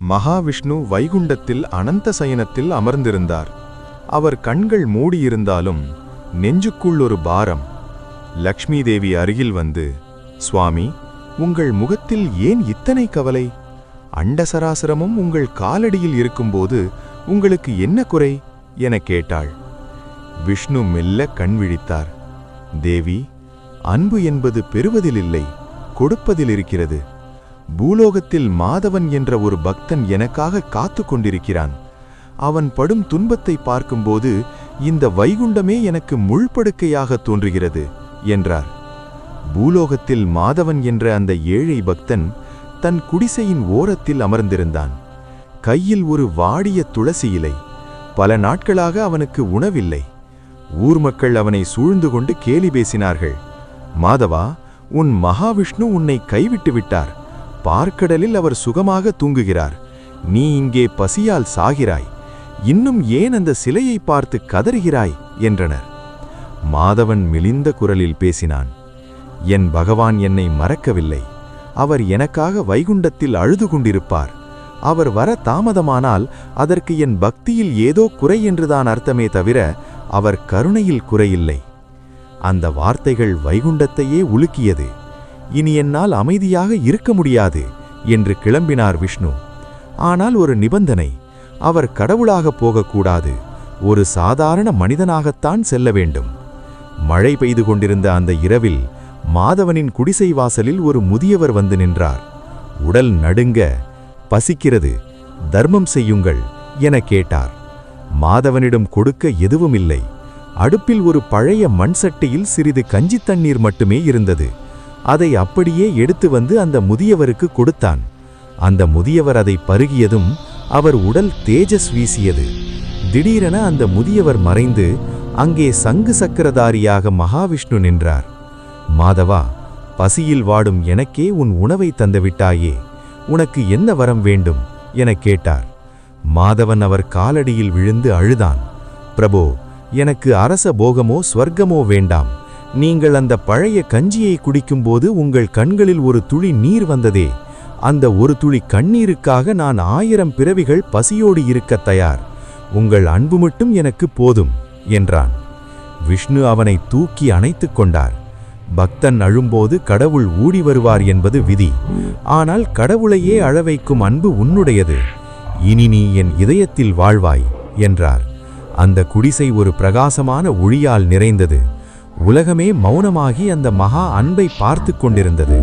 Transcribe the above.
மகாவிஷ்ணு வைகுண்டத்தில் அனந்த சயனத்தில் அமர்ந்திருந்தார். அவர் கண்கள் மூடியிருந்தாலும் நெஞ்சுக்குள் ஒரு பாரம். லக்ஷ்மி தேவி அருகில் வந்து, சுவாமி, உங்கள் முகத்தில் ஏன் இத்தனை கவலை? அண்டசராசரமும் உங்கள் காலடியில் இருக்கும்போது உங்களுக்கு என்ன குறை என கேட்டாள். விஷ்ணு மெல்ல கண் விழித்தார். தேவி, அன்பு என்பது பெறுவதில் இல்லை, கொடுப்பதில் இருக்கிறது. பூலோகத்தில் மாதவன் என்ற ஒரு பக்தன் எனக்காக காத்து கொண்டிருக்கிறான். அவன் படும் துன்பத்தை பார்க்கும்போது இந்த வைகுண்டமே எனக்கு முள்படுக்கையாக தோன்றுகிறது என்றார். பூலோகத்தில் மாதவன் என்ற அந்த ஏழை பக்தன் தன் குடிசையின் ஓரத்தில் அமர்ந்திருந்தான். கையில் ஒரு வாடிய துளசி இலை. பல நாட்களாக அவனுக்கு உணவில்லை. ஊர் மக்கள் அவனை சூழ்ந்து கொண்டு கேலி பேசினார்கள். மாதவா, உன் மகாவிஷ்ணு உன்னை கைவிட்டு விட்டார். பார்க்கடலில் அவர் சுகமாக தூங்குகிறார். நீ இங்கே பசியால் சாகிறாய். இன்னும் ஏன் அந்த சிலையை பார்த்து கதறுகிறாய் என்றனர். மாதவன் மெலிந்த குரலில் பேசினான். என் பகவான் என்னை மறக்கவில்லை. அவர் எனக்காக வைகுண்டத்தில் அழுது கொண்டிருப்பார். அவர் வர தாமதமானால் அதற்கு என் பக்தியில் ஏதோ குறை என்றுதான் அர்த்தமே தவிர அவர் கருணையில் குறையில்லை. அந்த வார்த்தைகள் வைகுண்டத்தையே உலுக்கியது. இனி என்னால் அமைதியாக இருக்க முடியாது என்று கிளம்பினார் விஷ்ணு. ஆனால் ஒரு நிபந்தனை, அவர் கடவுளாக போகக்கூடாது, ஒரு சாதாரண மனிதனாகத்தான் செல்ல வேண்டும். மழை பெய்து கொண்டிருந்த அந்த இரவில் மாதவனின் குடிசை வாசலில் ஒரு முதியவர் வந்து நின்றார். உடல் நடுங்க, பசிக்கிறது, தர்மம் செய்யுங்கள் என கேட்டார். மாதவனிடம் கொடுக்க எதுவும் இல்லை. அடுப்பில் ஒரு பழைய மண் சட்டியில் சிறிது கஞ்சி தண்ணீர் மட்டுமே இருந்தது. அதை அப்படியே எடுத்து வந்து அந்த முதியவருக்கு கொடுத்தான். அந்த முதியவர் அதை பருகியதும் அவர் உடல் தேஜஸ் வீசியது. திடீரென அந்த முதியவர் மறைந்து அங்கே சங்கு சக்கரதாரியாக மகாவிஷ்ணு நின்றார். மாதவா, பசியில் வாடும் எனக்கே உன் உணவை தந்துவிட்டாயே, உனக்கு என்ன வரம் வேண்டும் என கேட்டார். மாதவன் அவர் காலடியில் விழுந்து அழுதான். பிரபோ, எனக்கு அரச போகமோ ஸ்வர்க்கமோ வேண்டாம். நீங்கள் அந்த பழைய கஞ்சியை குடிக்கும்போது உங்கள் கண்களில் ஒரு துளி நீர் வந்ததே, அந்த ஒரு துளி கண்ணீருக்காக நான் 1000 பிறவிகள் பசியோடு இருக்கத் தயார். உங்கள் அன்பு மட்டும் எனக்கு போதும் என்றான். விஷ்ணு அவனை தூக்கி அணைத்துக் கொண்டார். பக்தன் அழும்போது கடவுள் ஊடி வருவார் என்பது விதி. ஆனால் கடவுளையே அழவைக்கும் அன்பு உன்னுடையது. இனி நீ என் இதயத்தில் வாழ்வாய் என்றார். அந்த குடிசை ஒரு பிரகாசமான ஒளியால் நிறைந்தது. உலகமே மௌனமாகி அந்த மகா அன்பை பார்த்து கொண்டிருந்தது.